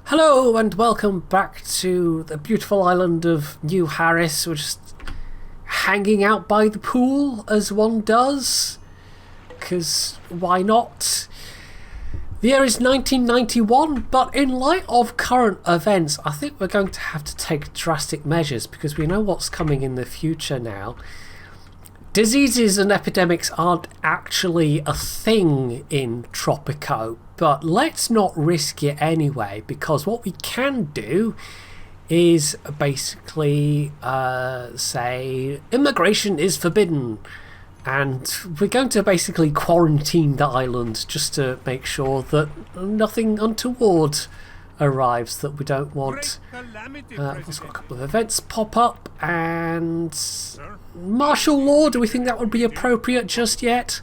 Hello and welcome back to the beautiful island of New Harris. We're just hanging out by the pool as one does, because why not? The year is 1991, but in light of current events, I think we're going to have to take drastic measures because we know what's coming in the future now. Diseases and epidemics aren't actually a thing in Tropico, but let's not risk it anyway, because what we can do is basically say immigration is forbidden, and we're going to basically quarantine the island just to make sure that nothing untoward arrives that we don't want. We've also got a couple of events pop up, and martial law, do we think that would be appropriate just yet?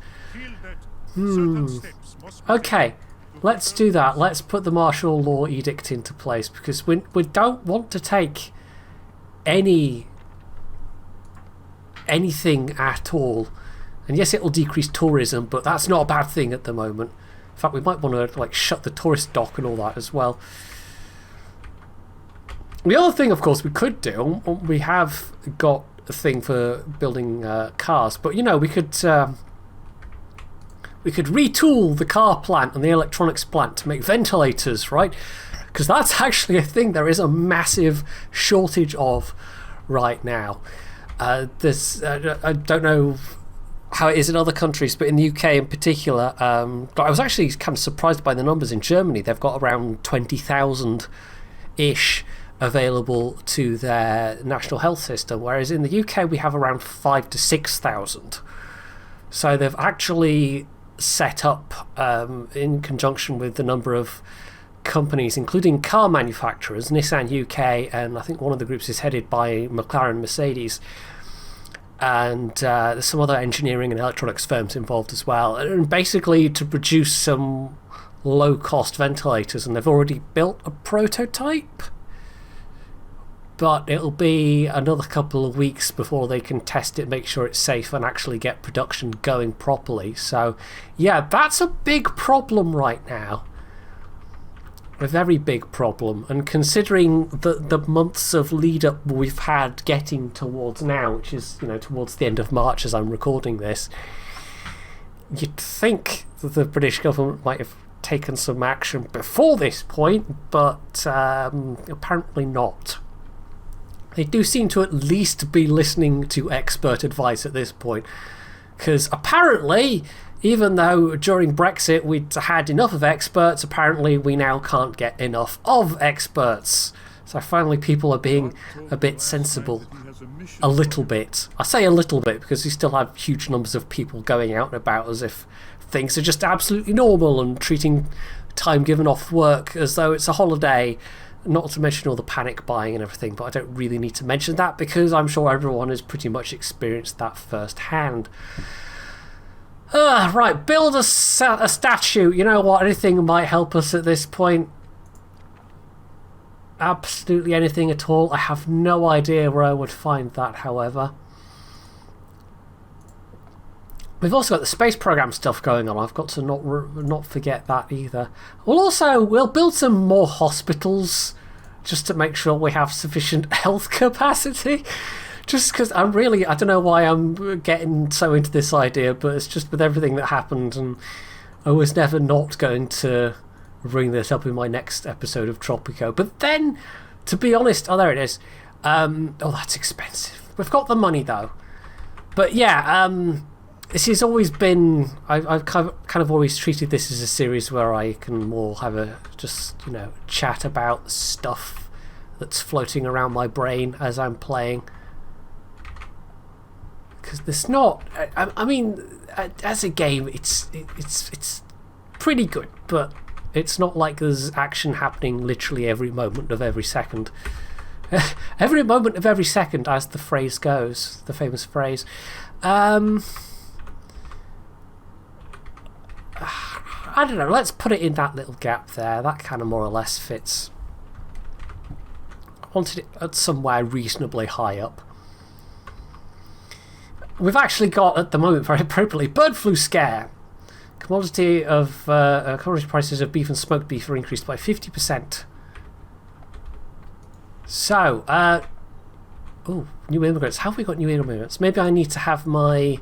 Okay, let's do that. Let's put the martial law edict into place, because we don't want to take anything at all. And yes, it will decrease tourism, but that's not a bad thing at the moment. In fact, we might want to shut the tourist dock and all that as well. The other thing, of course, we could do, we have got a thing for building cars, but you know, we could retool the car plant and the electronics plant to make ventilators, right? Because that's actually a thing there is a massive shortage of right now. I don't know how it is in other countries, but in the UK in particular, I was actually kind of surprised by the numbers in Germany. They've got around 20,000-ish available to their national health system, whereas in the UK we have around 5,000 to 6,000. So they've actually set up, in conjunction with a number of companies, including car manufacturers, Nissan UK, and I think one of the groups is headed by McLaren Mercedes, and there's some other engineering and electronics firms involved as well, and basically to produce some low-cost ventilators. And they've already built a prototype, but it'll be another couple of weeks before they can test it, make sure it's safe, and actually get production going properly. So yeah, that's a big problem right now. A very big problem, and considering the months of lead up we've had getting towards now, which is, you know, towards the end of March as I'm recording this, you'd think that the British government might have taken some action before this point, but apparently not. They do seem to at least be listening to expert advice at this point, because apparently, even though during Brexit we'd had enough of experts, apparently we now can't get enough of experts. So finally people are being a bit sensible. A little bit. I say a little bit because we still have huge numbers of people going out and about as if things are just absolutely normal, and treating time given off work as though it's a holiday. Not to mention all the panic buying and everything, but I don't really need to mention that because I'm sure everyone has pretty much experienced that firsthand. Right, build a statue. You know what? Anything might help us at this point. Absolutely anything at all. I have no idea where I would find that, however. We've also got the space program stuff going on. I've got to not forget that either. We'll build some more hospitals just to make sure we have sufficient health capacity. Just because I don't know why I'm getting so into this idea, but it's just with everything that happened, and I was never not going to bring this up in my next episode of Tropico. But then, to be honest, there it is. That's expensive. We've got the money though. But yeah, this has always been, I've kind of always treated this as a series where I can more have a chat about stuff that's floating around my brain as I'm playing. Because there's not, I mean, as a game, it's pretty good, but it's not like there's action happening literally every moment of every second. Every moment of every second, as the phrase goes, the famous phrase. I don't know, let's put it in that little gap there. That kind of more or less fits. I wanted it at somewhere reasonably high up. We've actually got, at the moment, very appropriately, bird flu scare. Commodity prices of beef and smoked beef are increased by 50%. So, oh, new immigrants. How have we got new immigrants? Maybe I need to have my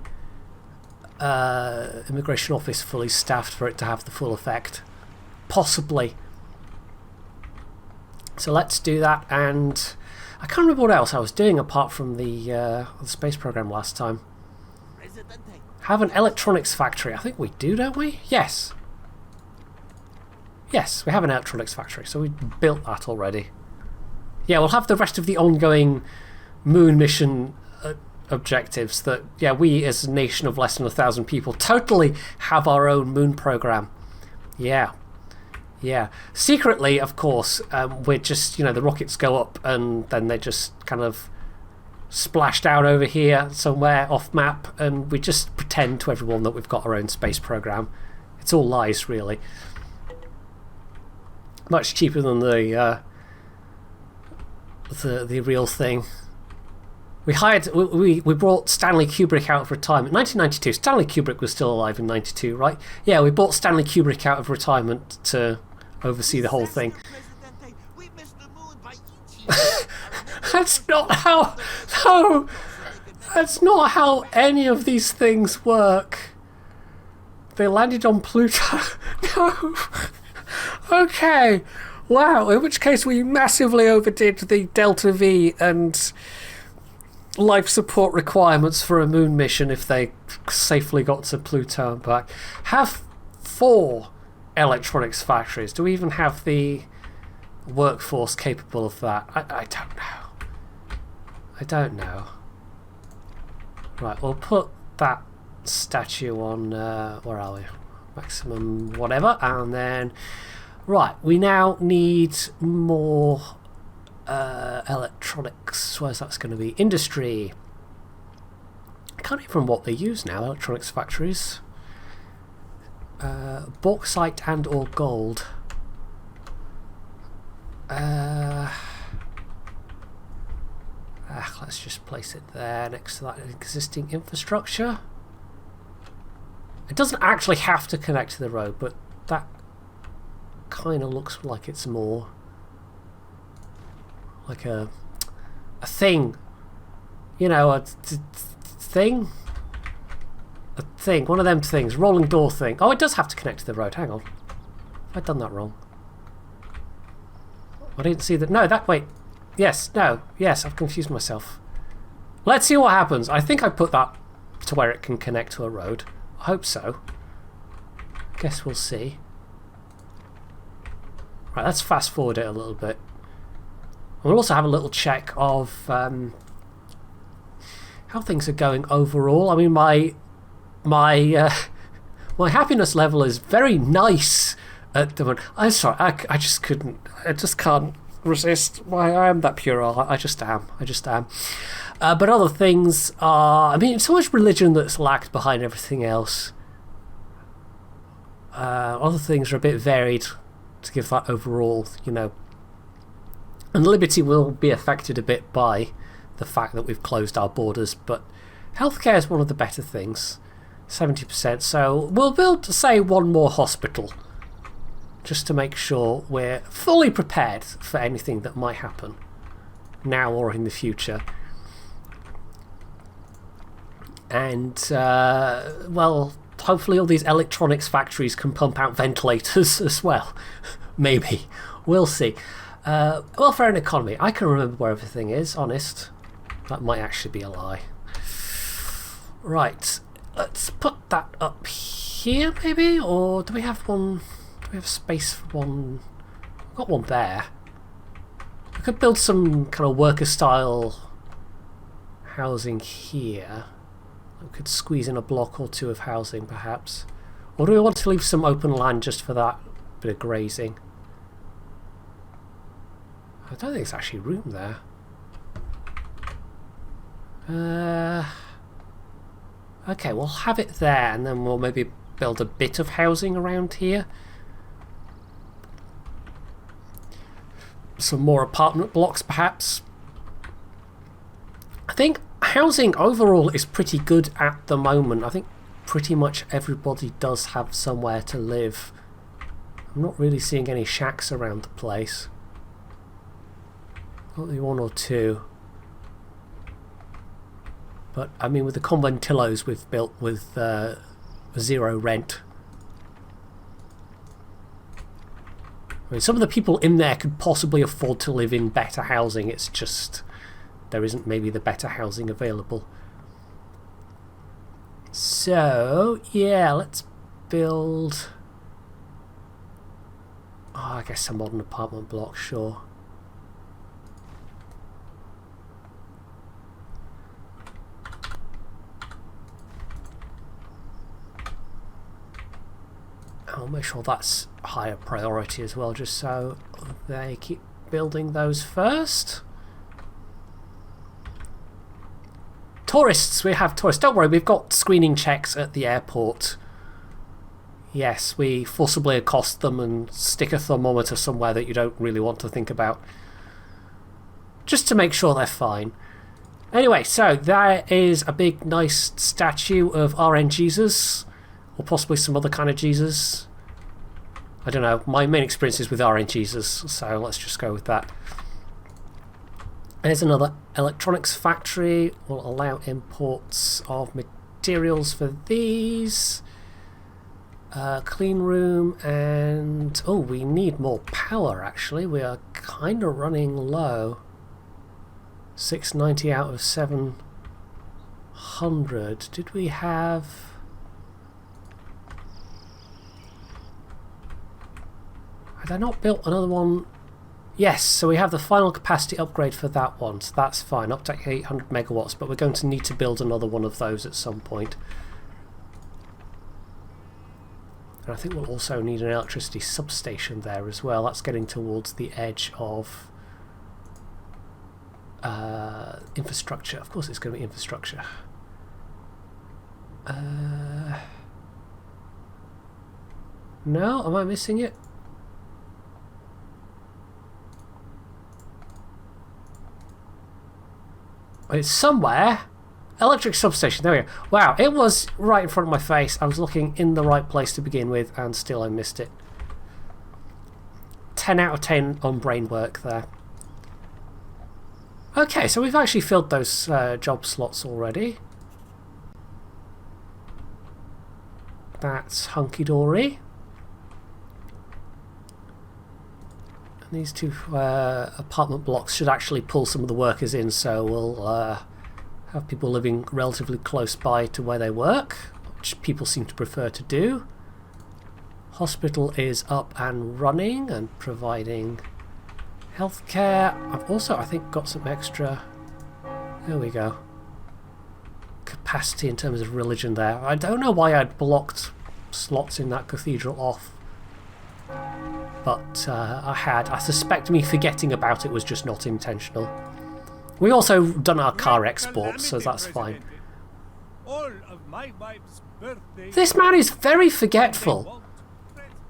immigration office fully staffed for it to have the full effect. Possibly. So let's do that, and I can't remember what else I was doing apart from the space program last time. Have an electronics factory. I think we do, don't we? Yes. Yes, we have an electronics factory, so we built that already. Yeah, we'll have the rest of the ongoing moon mission objectives that, yeah, we as a nation of less than 1,000 people totally have our own moon program. Yeah. Yeah. Secretly, of course, we're just, you know, the rockets go up and then they just kind of splashed out over here somewhere off map, and we just pretend to everyone that we've got our own space program. It's all lies, really. Much cheaper than the real thing. We brought Stanley Kubrick out of retirement. 1992. Stanley Kubrick was still alive in 92, right? Yeah, we brought Stanley Kubrick out of retirement to oversee the whole thing. That's not how. No, that's not how any of these things work. They landed on Pluto. No. Okay. Wow. In which case we massively overdid the Delta V and life support requirements for a moon mission if they safely got to Pluto and back. Have 4 electronics factories. Do we even have the workforce capable of that? I don't know. I don't know. Right, we'll put that statue on, where are we? Maximum whatever, and then, right, we now need more electronics. Where's that's going to be? Industry. I can't even remember what they use now, electronics factories. Bauxite and or gold. Let's just place it there next to that existing infrastructure. It doesn't actually have to connect to the road, but that kind of looks like it's more like a thing, you know, a thing, one of them things, rolling door thing. Oh, it does have to connect to the road. Hang on, I've done that wrong. I didn't see that. No, that, wait, yes, no, yes, I've confused myself. Let's see what happens. I think I put that to where it can connect to a road. I hope so. Guess we'll see. Right, let's fast forward it a little bit. We'll also have a little check of how things are going overall. I mean, my happiness level is very nice at the moment. I'm sorry, I just can't resist. Why, I am that puerile. I just am. But other things are, I mean, it's so much religion that's lagged behind everything else. Other things are a bit varied to give that overall, you know. And liberty will be affected a bit by the fact that we've closed our borders, but healthcare is one of the better things. 70%, so we'll build, say, 1 more hospital just to make sure we're fully prepared for anything that might happen now or in the future. And well, hopefully all these electronics factories can pump out ventilators as well. Maybe. We'll see. Welfare and economy. I can remember where everything is, honest. That might actually be a lie. Right. Let's put that up here, maybe? Or do we have one? Do we have space for one? We've got one there. We could build some kind of worker style housing here. We could squeeze in a block or 2 of housing, perhaps. Or do we want to leave some open land just for that bit of grazing? I don't think there's actually room there. Okay, we'll have it there, and then we'll maybe build a bit of housing around here. Some more apartment blocks, perhaps. I think housing overall is pretty good at the moment. I think pretty much everybody does have somewhere to live. I'm not really seeing any shacks around the place. Only one or two. But, I mean, with the conventillos we've built with zero rent. I mean, some of the people in there could possibly afford to live in better housing. It's just there isn't maybe the better housing available. So, yeah, let's build... Oh, I guess a modern apartment block, sure. I'll make sure that's higher priority as well, just so they keep building those first. Tourists, we have tourists. Don't worry, we've got screening checks at the airport. Yes, we forcibly accost them and stick a thermometer somewhere that you don't really want to think about. Just to make sure they're fine. Anyway, so there is a big, nice statue of RN Jesus. Or possibly some other kind of Jesus. I don't know. My main experience is with RN Jesus, so let's just go with that. There's another electronics factory. Will allow imports of materials for these. Clean room and... Oh, we need more power, actually. We are kind of running low. 690 out of 700. Did we have... Had I not built another one? Yes, so we have the final capacity upgrade for that one, so that's fine, up to 800 megawatts, but we're going to need to build another one of those at some point. And I think we'll also need an electricity substation there as well. That's getting towards the edge of infrastructure. Of course it's going to be infrastructure. No? Am I missing it? It's somewhere. Electric substation. There we go. Wow, it was right in front of my face. I was looking in the right place to begin with, and still I missed it. 10 out of 10 on brain work there. Okay, so we've actually filled those job slots already. That's hunky-dory. These two apartment blocks should actually pull some of the workers in, so we'll have people living relatively close by to where they work, which people seem to prefer to do. Hospital is up and running and providing healthcare. I've also, I think, got some extra... There we go. Capacity in terms of religion there. I don't know why I'd blocked slots in that cathedral off. But I suspect me forgetting about it was just not intentional. We also done our car export, so that's fine. This man is very forgetful.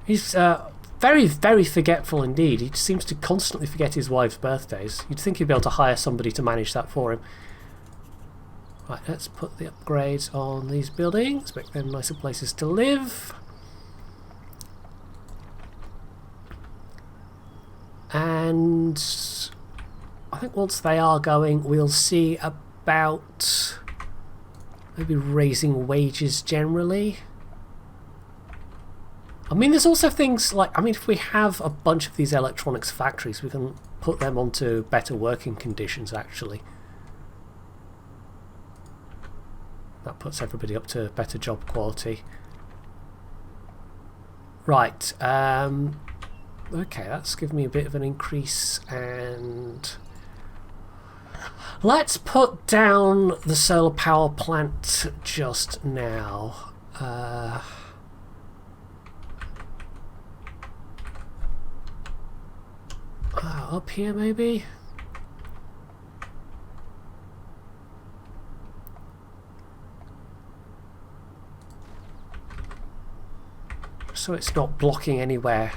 He's very, very forgetful indeed. He seems to constantly forget his wife's birthdays. You'd think he'd be able to hire somebody to manage that for him. Right, let's put the upgrades on these buildings, make them nicer places to live. And I think once they are going, we'll see about maybe raising wages generally. I mean, there's also things like, I mean, if we have a bunch of these electronics factories, we can put them onto better working conditions, actually. That puts everybody up to better job quality. Right, okay, that's given me a bit of an increase, and let's put down the solar power plant just now. Up here maybe? So it's not blocking anywhere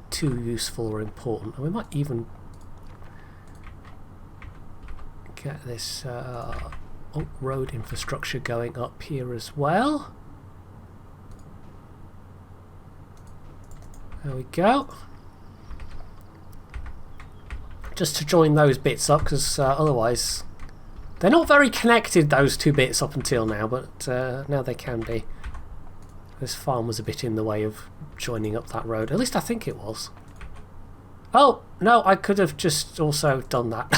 too useful or important. And we might even get this road infrastructure going up here as well. There we go. just to join those bits up, because otherwise they're not very connected, those two bits, up until now, but now they can be. This farm was a bit in the way of joining up that road. At least I think it was. Oh, no, I could have just also done that.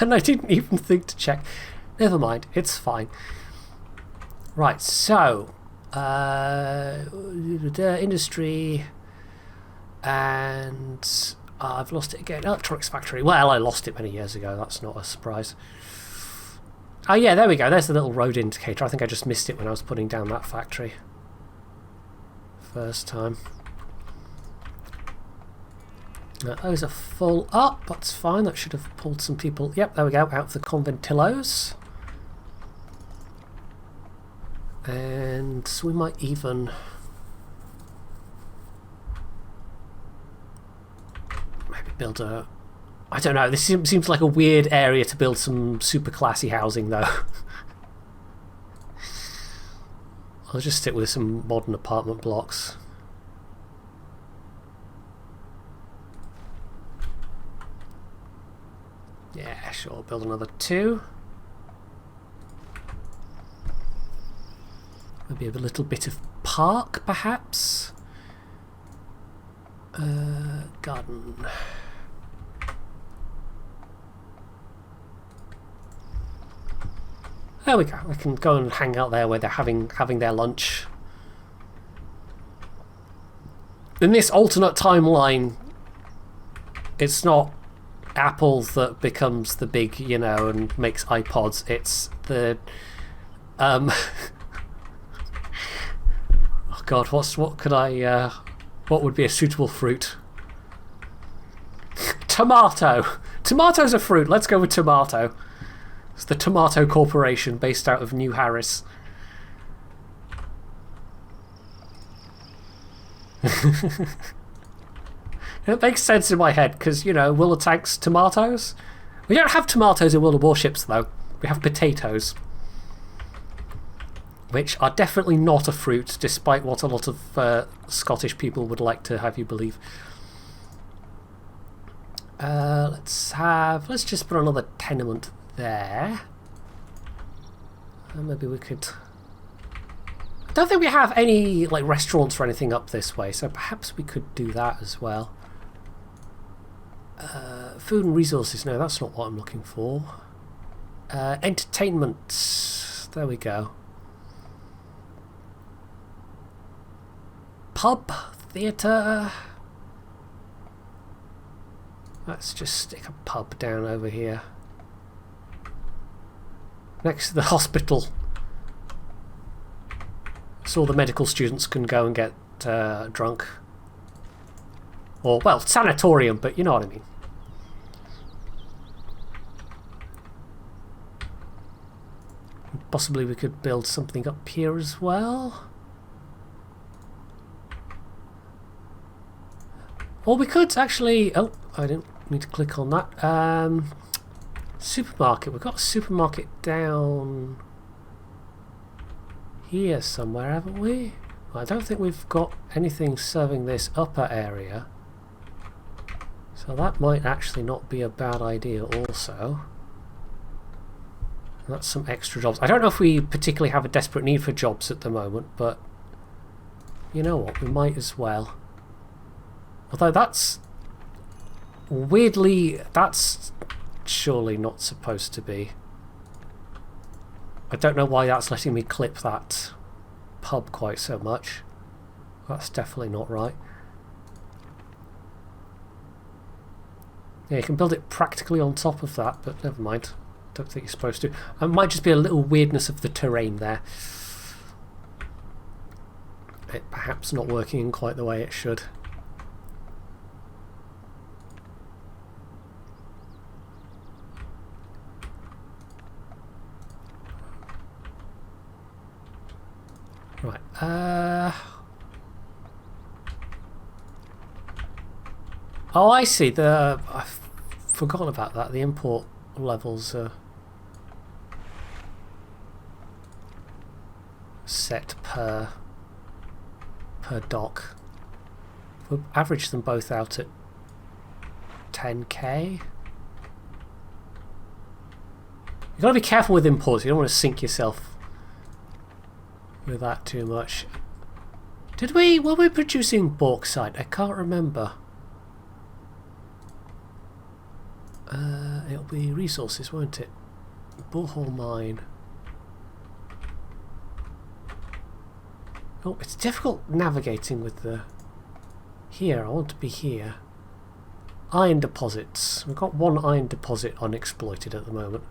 And I didn't even think to check. Never mind, it's fine. Right, so industry, and I've lost it again. Electronics factory. Well, I lost it many years ago. That's not a surprise. Oh yeah, there we go. There's the little road indicator. I think I just missed it when I was putting down that factory first time. Now, those are full up. That's fine. That should have pulled some people. Yep, there we go. Out of the conventillos. And we might even maybe build a... I don't know, this seems like a weird area to build some super classy housing though. I'll just stick with some modern apartment blocks. Yeah, sure, build another 2. Maybe a little bit of park, perhaps. Garden. There we go. I can go and hang out there where they're having their lunch. In this alternate timeline, it's not Apple that becomes the big, you know, and makes iPods. It's the oh God, what would be a suitable fruit? Tomato. Tomato's a fruit. Let's go with tomato. It's the Tomato Corporation based out of New Harris. It makes sense in my head because, you know, World of Tanks tomatoes. We don't have tomatoes in World of Warships though. We have potatoes, which are definitely not a fruit, despite what a lot of Scottish people would like to have you believe. Let's just put another tenement there. Maybe we could... I don't think we have any like restaurants or anything up this way, so perhaps we could do that as well. Food and resources, no, that's not what I'm looking for. Entertainment, there we go. Pub, theatre. Let's just stick a pub down over here. Next to the hospital. So all the medical students can go and get drunk. Or, well, sanatorium, but you know what I mean. Possibly we could build something up here as well. Or we could actually... Oh, I didn't need to click on that. Supermarket. We've got a supermarket down here somewhere, haven't we? Well, I don't think we've got anything serving this upper area. So that might actually not be a bad idea also. That's some extra jobs. I don't know if we particularly have a desperate need for jobs at the moment, but you know what, we might as well. Although that's weirdly, that's surely not supposed to be. I don't know why that's letting me clip that pub quite so much. That's definitely not right. Yeah, you can build it practically on top of that, but never mind. Don't think you're supposed to. It might just be a little weirdness of the terrain there. It perhaps not working in quite the way it should. Right. Oh, I see. I've forgotten about that. The import levels are set per dock. We'll average them both out at 10k. You've got to be careful with imports. You don't want to sink yourself with that too much. Were we producing bauxite? I can't remember. It'll be resources, won't it? Borehole mine. Oh, it's difficult navigating with the... Here, I want to be here. Iron deposits. We've got one iron deposit unexploited at the moment.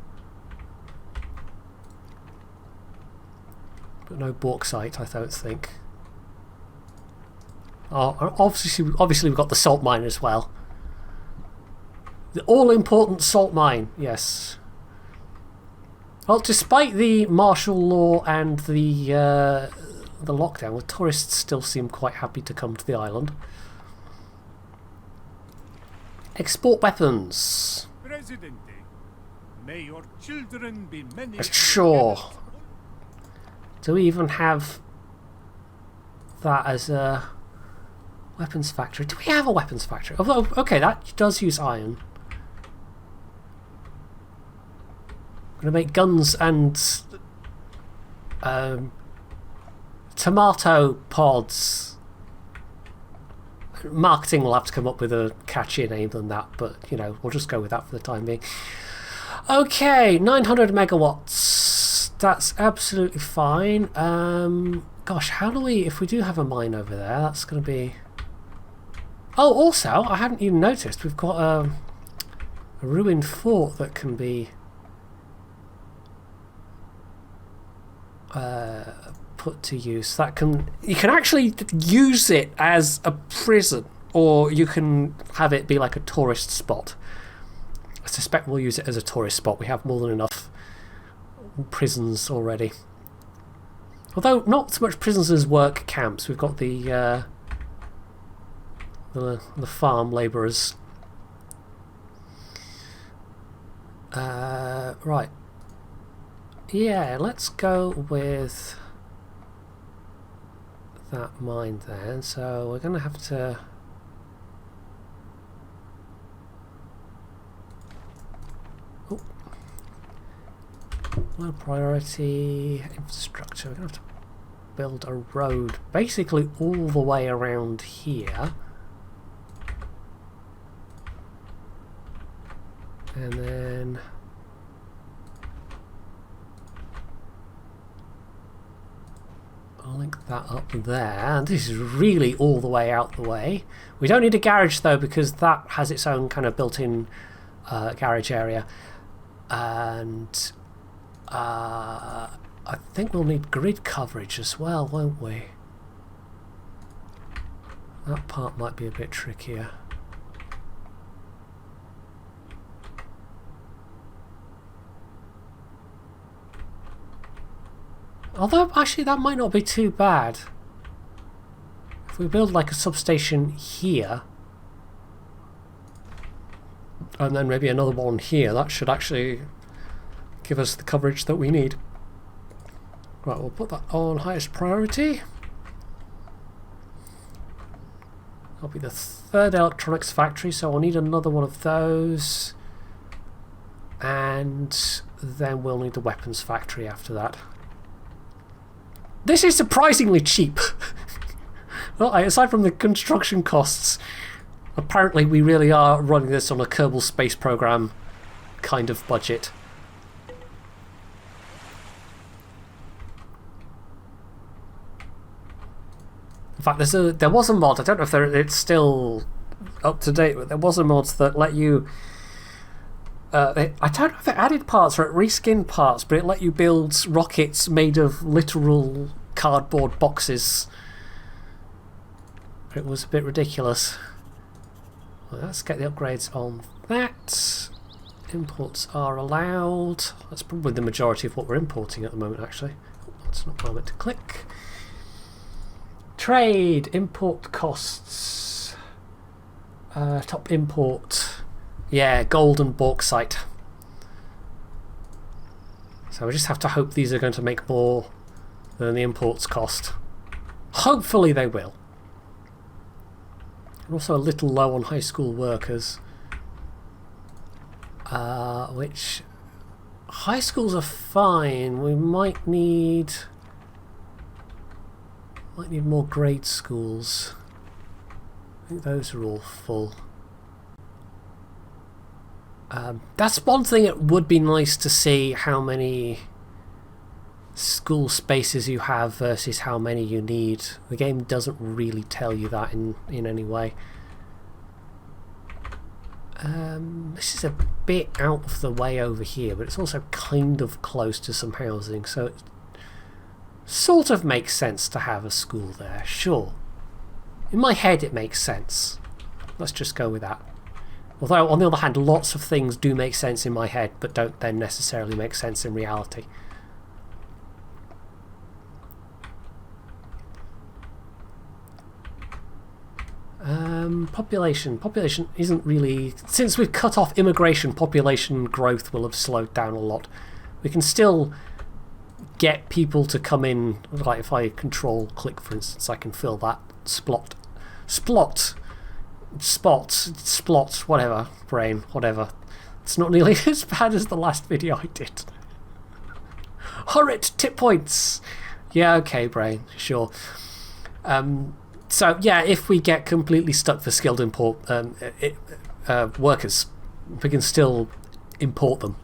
But no bauxite, I don't think. Oh, obviously we've got the salt mine as well. The all-important salt mine, yes. Well, despite the martial law and the lockdown, the tourists still seem quite happy to come to the island. Export weapons. Presidente, may your children be many. Sure. Do we even have that as a weapons factory? Do we have a weapons factory? Oh, okay, that does use iron. I'm going to make guns and tomato pods. Marketing will have to come up with a catchier name than that, but you know, we'll just go with that for the time being. Okay, 900 megawatts. That's absolutely fine. Gosh, how do we, if we do have a mine over there, that's going to be... Oh, also, I hadn't even noticed, we've got a ruined fort that can be put to use. That can, you can actually use it as a prison, or you can have it be like a tourist spot. I suspect we'll use it as a tourist spot. We have more than enough prisons already. Although not so much prisons as work camps. We've got the farm labourers. Right. Yeah, let's go with that mine then. So we're going to have to... Oh. Low priority infrastructure. We're going to have to build a road basically all the way around here. And then... I'll link that up there, and this is really all the way out the way. We don't need a garage though, because that has its own kind of built-in garage area, and I think we'll need grid coverage as well, won't we? That part might be a bit trickier. Although, actually, that might not be too bad. If we build like a substation here, and then maybe another one here, that should actually give us the coverage that we need. Right, we'll put that on highest priority. That'll be the third electronics factory, so I'll need another one of those. And then we'll need the weapons factory after that. This is surprisingly cheap. Well, aside from the construction costs, apparently we really are running this on a Kerbal Space Program kind of budget. In fact, there was a mod, I don't know if it's still up to date, but there was a mod that let you... I don't know if it added parts or it reskinned parts, but it let you build rockets made of literal cardboard boxes. It was a bit ridiculous. Well, let's get the upgrades on that. Imports are allowed. That's probably the majority of what we're importing at the moment, actually. Oh, that's not where I meant to click. Trade, import costs. Top import. Yeah, gold and bauxite. So we just have to hope these are going to make more than the imports cost. Hopefully they will. We're also a little low on high school workers. Which high schools are fine. We might need more grade schools. I think those are all full. That's one thing. It would be nice to see how many school spaces you have versus how many you need. The game doesn't really tell you that in any way. This is a bit out of the way over here, but it's also kind of close to some housing, so it sort of makes sense to have a school there, sure. In my head it makes sense. Let's just go with that. Although, on the other hand, lots of things do make sense in my head, but don't then necessarily make sense in reality. Population isn't really... Since we've cut off immigration, population growth will have slowed down a lot. We can still get people to come in, like if I control click, for instance, I can fill that spot, whatever, brain, whatever. It's not nearly as bad as the last video I did. Horrid tip points! Yeah, okay, brain, sure. So yeah, if we get completely stuck for skilled import workers, we can still import them.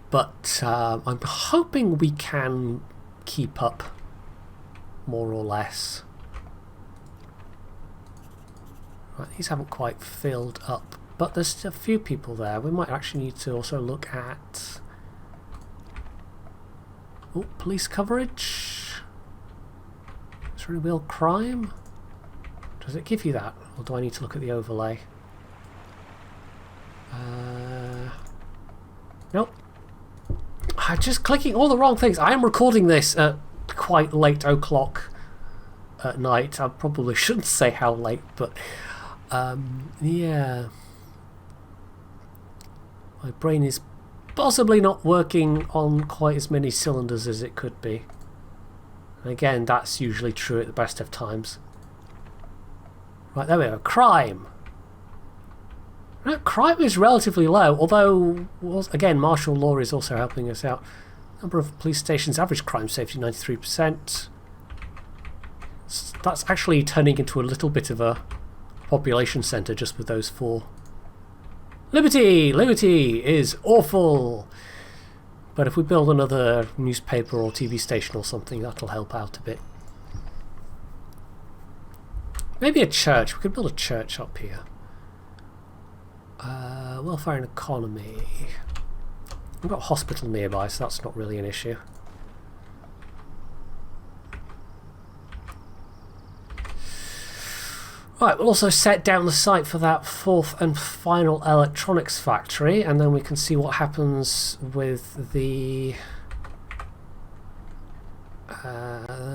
But I'm hoping we can keep up, more or less. Right, these haven't quite filled up, but there's a few people there. We might actually need to also look at police coverage. Is there any real crime? Does it give you that? Or do I need to look at the overlay? Nope. I'm just clicking all the wrong things. I am recording this at quite late o'clock at night. I probably shouldn't say how late, but yeah. My brain is possibly not working on quite as many cylinders as it could be. And again, that's usually true at the best of times. Right, there we go. Crime. Right, crime is relatively low, although, again, martial law is also helping us out. Number of police stations, average crime safety 93%. That's actually turning into a little bit of a population centre just with those 4. Liberty! Liberty is awful! But if we build another newspaper or TV station or something, that'll help out a bit. Maybe a church. We could build a church up here. Welfare and economy. We've got a hospital nearby, so that's not really an issue. Right, we'll also set down the site for that 4th and final electronics factory, and then we can see what happens with the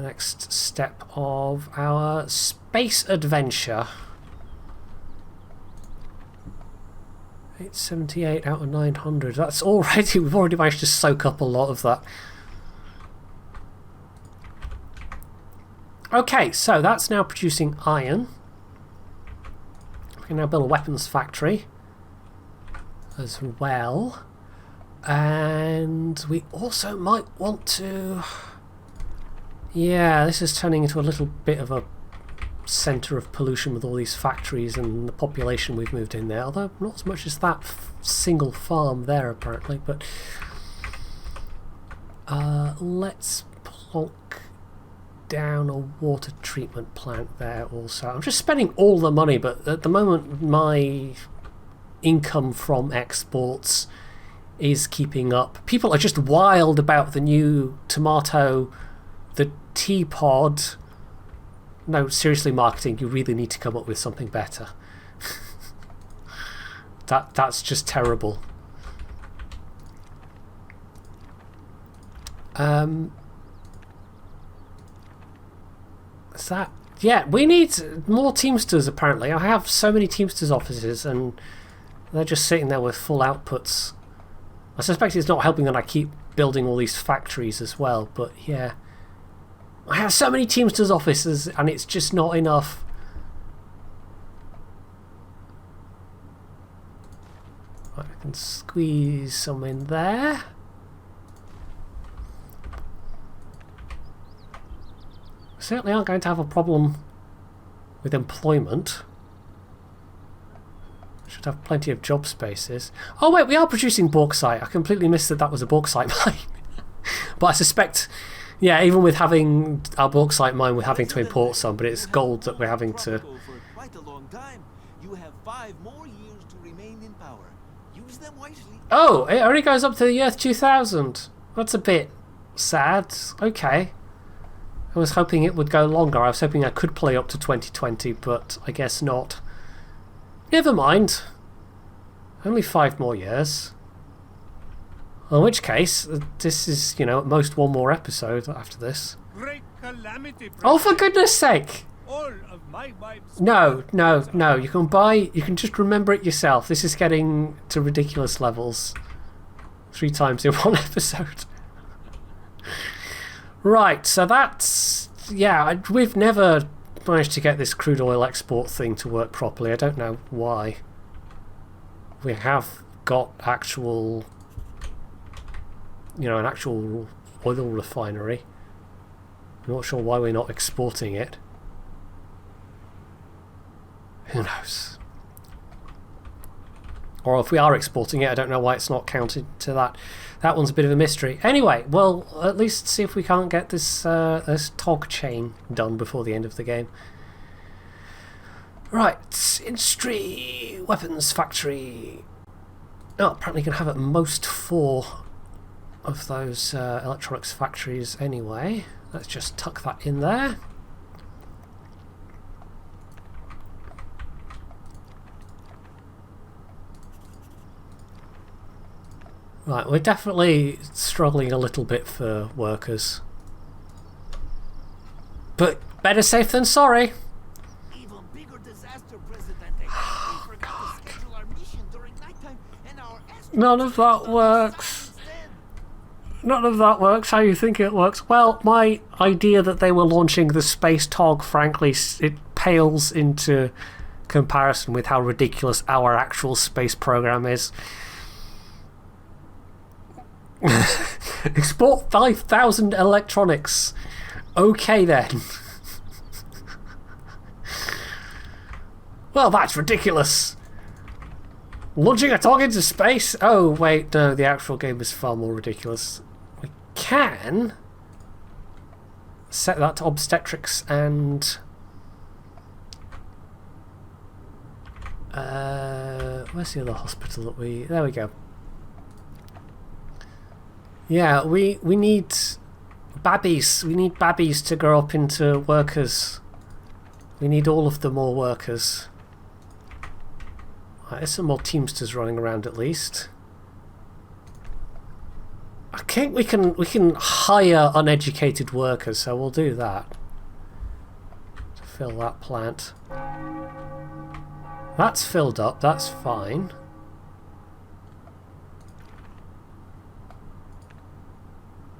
next step of our space adventure. 878 out of 900. That's already, we've already managed to soak up a lot of that. Okay, so that's now producing iron. We can now build a weapons factory as well. And we also might want to... Yeah, this is turning into a little bit of a centre of pollution with all these factories and the population we've moved in there. Although not as much as that single farm there apparently. But let's plonk down a water treatment plant there also. I'm just spending all the money, but at the moment my income from exports is keeping up. People are just wild about the new tomato, the teapot. No, seriously, marketing, you really need to come up with something better. That's just terrible. Is that... Yeah, we need more Teamsters apparently. I have so many Teamsters offices and they're just sitting there with full outputs. I suspect it's not helping that I keep building all these factories as well, but yeah. I have so many Teamsters offices and it's just not enough. Right, I can squeeze some in there. Certainly aren't going to have a problem with employment. Should have plenty of job spaces. Oh wait, we are producing bauxite. I completely missed that was a bauxite mine. But I suspect, yeah, even with having our bauxite mine, we're having to import some, but it's gold that we're having to... For quite a long time. You have 5 more years to remain in power. Use them wisely. Oh, it only goes up to the year 2000. That's a bit sad. Okay. I was hoping it would go longer. I was hoping I could play up to 2020, but I guess not. Never mind. Only 5 more years. In which case, this is, you know, at most 1 more episode after this. Great calamity, Oh, for goodness sake! all of my wives. No. You can just remember it yourself. This is getting to ridiculous levels. 3 times in 1 episode. Right, so that's... Yeah, we've never managed to get this crude oil export thing to work properly. I don't know why. We have got actual... You know, an actual oil refinery. I'm not sure why we're not exporting it. Who knows? Or if we are exporting it, I don't know why it's not counted to that. That one's a bit of a mystery. Anyway, well, at least see if we can't get this this tog chain done before the end of the game. Right, industry, weapons factory. Oh, apparently you can have at most 4 of those electronics factories anyway. Let's just tuck that in there. Right, we're definitely struggling a little bit for workers. But better safe than sorry. Even bigger disaster, Presidente. We forgot to schedule our mission during nighttime, and our None of that works. None of that works how you think it works. Well, my idea that they were launching the Space Tog, frankly, it pales into comparison with how ridiculous our actual space program is. Export 5,000 electronics. Okay then. Well, that's ridiculous. Launching a tog into space? Oh, wait, no, the actual game is far more ridiculous. We can set that to obstetrics and... where's the other hospital that we... There we go. Yeah, we need babbies. We need babbies to grow up into workers. We need all of the more workers. Right, there's some more Teamsters running around at least. I think we can hire uneducated workers, so we'll do that. To fill that plant. That's filled up, that's fine.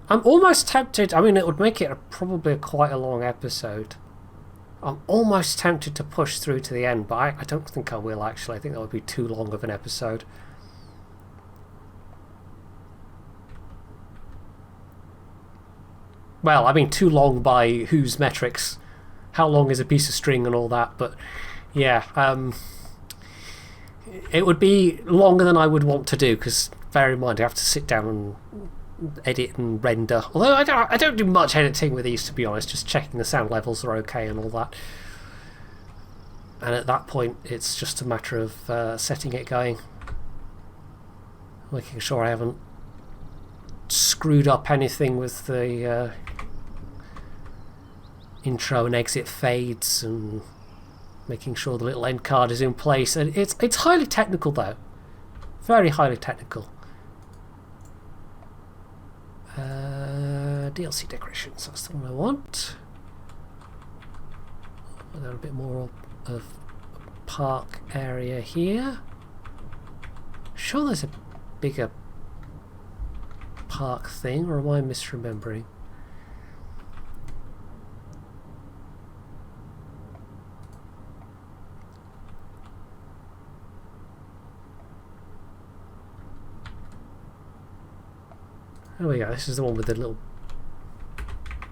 I'm almost tempted, I mean it would make it probably quite a long episode. I'm almost tempted to push through to the end, but I don't think I will actually. I think that would be too long of an episode. Well, I mean too long by whose metrics. How long is a piece of string and all that, but yeah. It would be longer than I would want to do, because bear in mind I have to sit down and edit and render. Although I don't do much editing with these, to be honest, just checking the sound levels are okay and all that. And at that point it's just a matter of setting it going, making sure I haven't screwed up anything with the intro and exit fades, and making sure the little end card is in place. And it's highly technical though, very highly technical. DLC decorations, that's the one I want. A little bit more of park area here. Sure there's a bigger park thing, or am I misremembering? There we go. This is the one with the little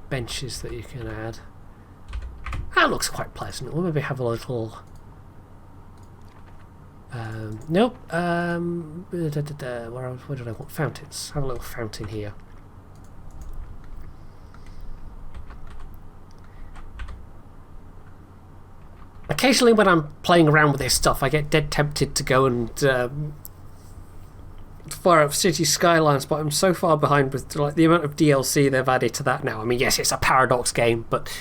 benches that you can add. That looks quite pleasant. We'll maybe have a little... nope. Where did I want? Fountains. Have a little fountain here. Occasionally when I'm playing around with this stuff, I get dead tempted to go and fire up City Skylines, but I'm so far behind with like the amount of DLC they've added to that now. I mean, yes, it's a Paradox game, but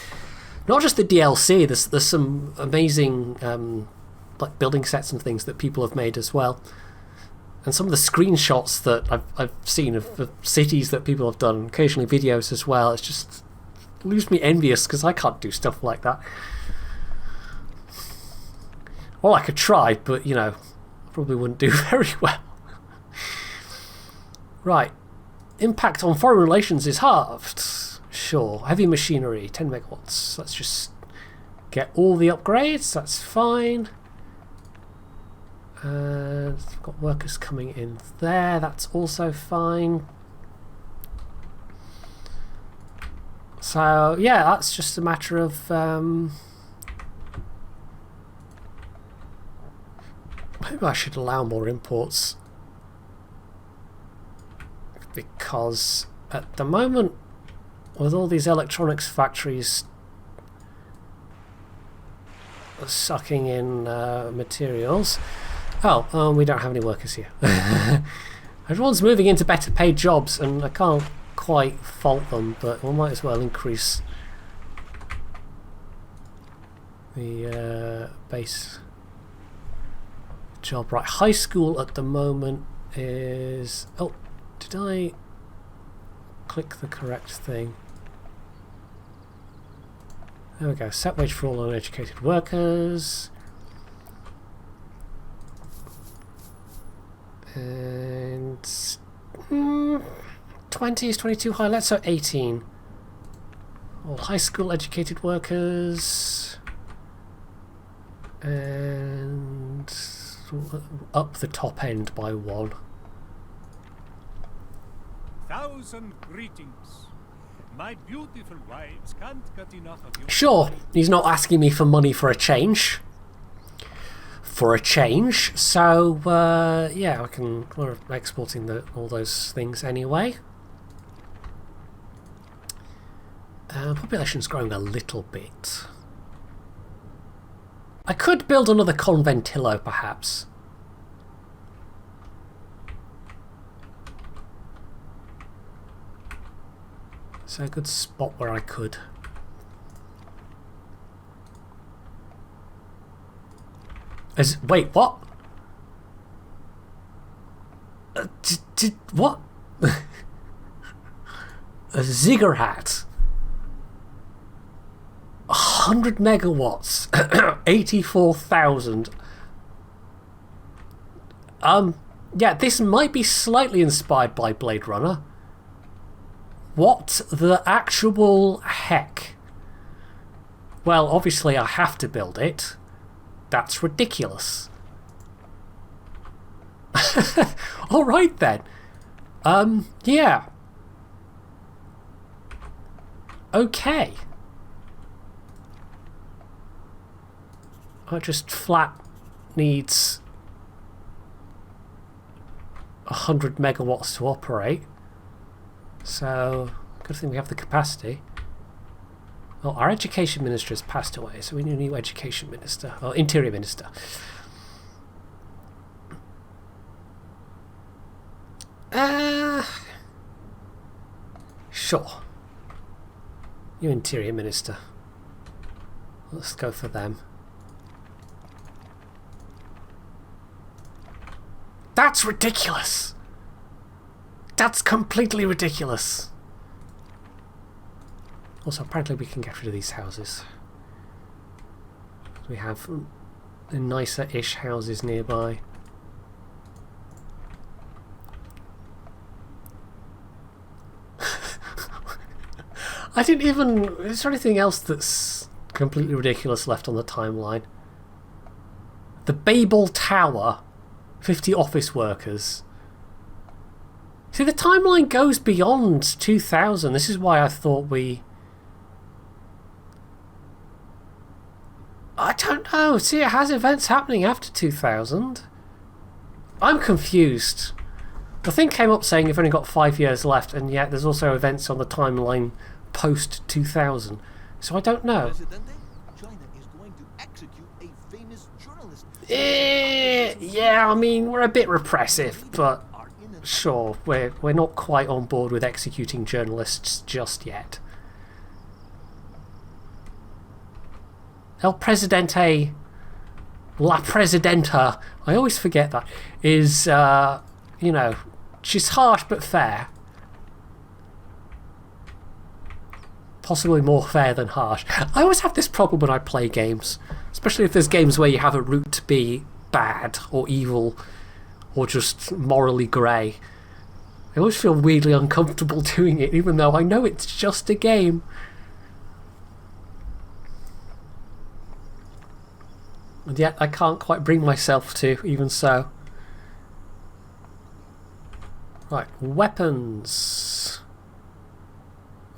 not just the DLC. There's some amazing like building sets and things that people have made as well, and some of the screenshots that I've seen of the cities that people have done, occasionally videos as well. It's just it leaves me envious because I can't do stuff like that. Well, I could try, but you know, I probably wouldn't do very well. Right. Impact on foreign relations is halved. Sure. Heavy machinery, 10 megawatts. Let's just get all the upgrades. That's fine. And we've got workers coming in there. That's also fine. So, yeah, that's just a matter of... maybe I should allow more imports. Because at the moment, with all these electronics factories sucking in materials... Oh, we don't have any workers here. Everyone's moving into better paid jobs, and I can't quite fault them, but we might as well increase the base job. Right, high school at the moment is... Oh, did I click the correct thing? There we go. Set wage for all uneducated workers. And 20 is 22 high. Let's go 18. All high school educated workers. And up the top end by 1. 1,000 greetings. My beautiful wives can't get enough of you. Sure, he's not asking me for money for a change. So, yeah, we're exporting all those things anyway. Population's growing a little bit. I could build another conventillo, perhaps. So a good spot where I could. Wait, what? What? A ziggurat. 100 megawatts. 84,000. Yeah, this might be slightly inspired by Blade Runner. What the actual heck? Well, obviously I have to build it. That's ridiculous. Alright then. Yeah. Okay. I just flat needs 100 megawatts to operate. So, good thing we have the capacity. Well, our education minister has passed away, so we need a new education minister, or interior minister. Sure. New interior minister. Let's go for them. That's ridiculous! That's completely ridiculous! Also, apparently we can get rid of these houses. We have nicer-ish houses nearby. I didn't even... Is there anything else that's completely ridiculous left on the timeline? The Babel Tower. 50 office workers. See, the timeline goes beyond 2000. This is why I thought we... I don't know. See, it has events happening after 2000. I'm confused. The thing came up saying you've only got 5 years left, and yet there's also events on the timeline post 2000. So I don't know. Presidente, China is going to execute a famous journalist. Yeah, I mean, we're a bit repressive, but sure, we're not quite on board with executing journalists just yet. El Presidente, La Presidenta, I always forget that, is, you know, she's harsh but fair. Possibly more fair than harsh. I always have this problem when I play games, especially if there's games where you have a route to be bad or evil or just morally grey. I always feel weirdly uncomfortable doing it, even though I know it's just a game. And yet I can't quite bring myself to, even so. Right, weapons.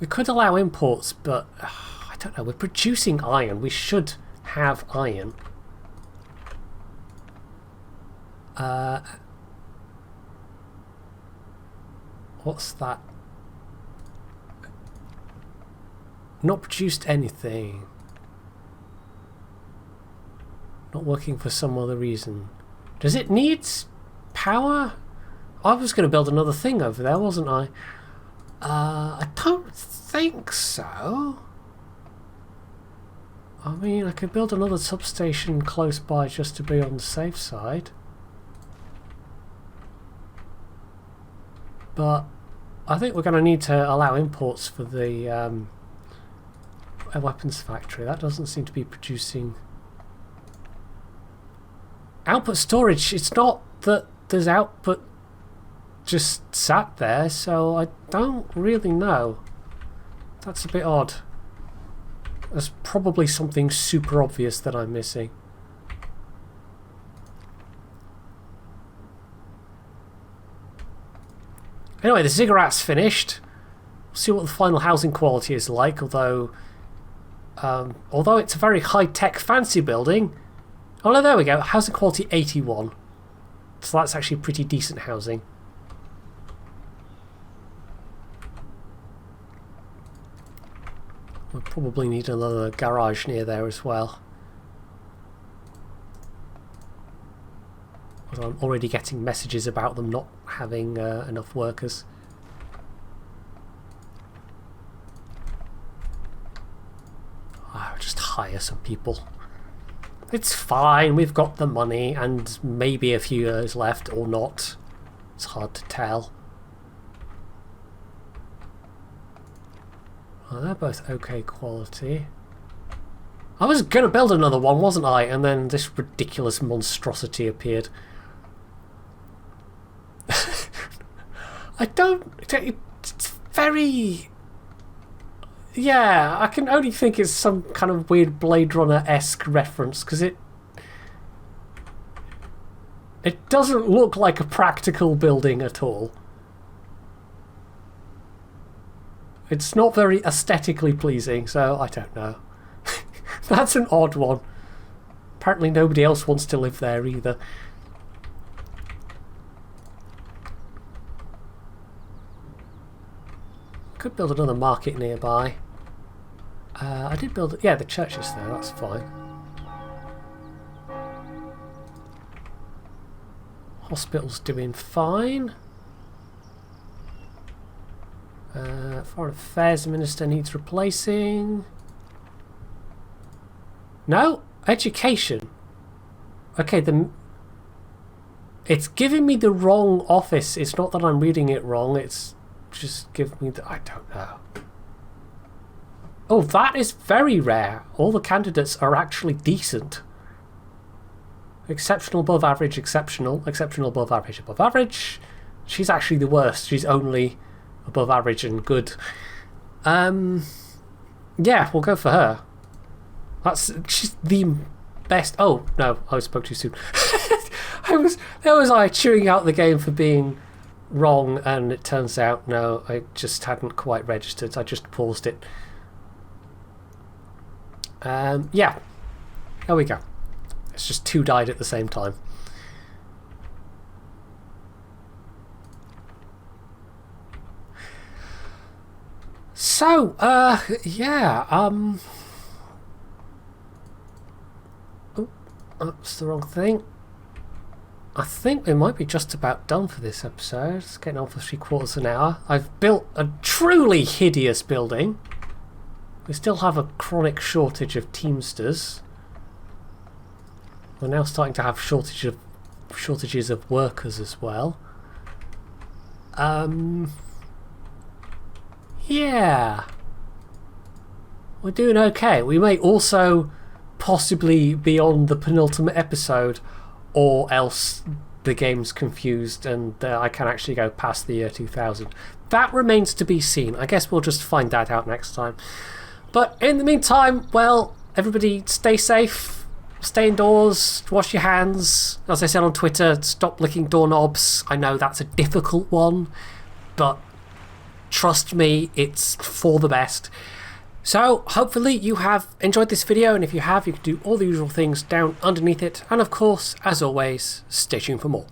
We could allow imports, but I don't know. We're producing iron. We should have iron. What's that? Not produced anything. Not working for some other reason. Does it need power? I was going to build another thing over there, wasn't I? I don't think so. I mean, I could build another substation close by just to be on the safe side. But I think we're going to need to allow imports for the weapons factory. That doesn't seem to be producing... Output storage, it's not that there's output just sat there, so I don't really know. That's a bit odd. There's probably something super obvious that I'm missing. Anyway, the ziggurat's finished. We'll see what the final housing quality is like, although it's a very high-tech fancy building. Oh no, there we go. Housing quality 81. So that's actually pretty decent housing. We'll probably need another garage near there as well. Although I'm already getting messages about them not having enough workers. I'll just hire some people. It's fine, we've got the money and maybe a few years left or not. It's hard to tell. Oh, they're both okay quality. I was going to build another one, wasn't I? And then this ridiculous monstrosity appeared. It's very... Yeah, I can only think it's some kind of weird Blade Runner-esque reference, because it doesn't look like a practical building at all. It's not very aesthetically pleasing, so I don't know. That's an odd one. Apparently nobody else wants to live there either. Could build another market nearby. I did build... Yeah, the church is there, that's fine. Hospital's doing fine. Foreign Affairs Minister needs replacing. No? Education. Okay, it's giving me the wrong office. It's not that I'm reading it wrong, it's just giving me the... I don't know. Oh, that is very rare. All the candidates are actually decent. Exceptional, above average, exceptional. Exceptional, above average, above average. She's actually the worst. She's only above average and good. Yeah, we'll go for her. She's the best. Oh, no, I spoke too soon. There was I chewing out the game for being wrong, and it turns out, no, I just hadn't quite registered. I just paused it. Yeah. There we go. It's just 2 died at the same time. So, yeah, oh, that's the wrong thing. I think we might be just about done for this episode. It's getting on for 3/4 an hour. I've built a truly hideous building. We still have a chronic shortage of Teamsters. We're now starting to have shortages of workers as well. Yeah. We're doing okay. We may also possibly be on the penultimate episode, or else the game's confused and I can actually go past the year 2000. That remains to be seen. I guess we'll just find that out next time. But in the meantime, well, everybody stay safe, stay indoors, wash your hands. As I said on Twitter, stop licking doorknobs. I know that's a difficult one, but trust me, it's for the best. So hopefully you have enjoyed this video, and if you have, you can do all the usual things down underneath it, and of course, as always, stay tuned for more.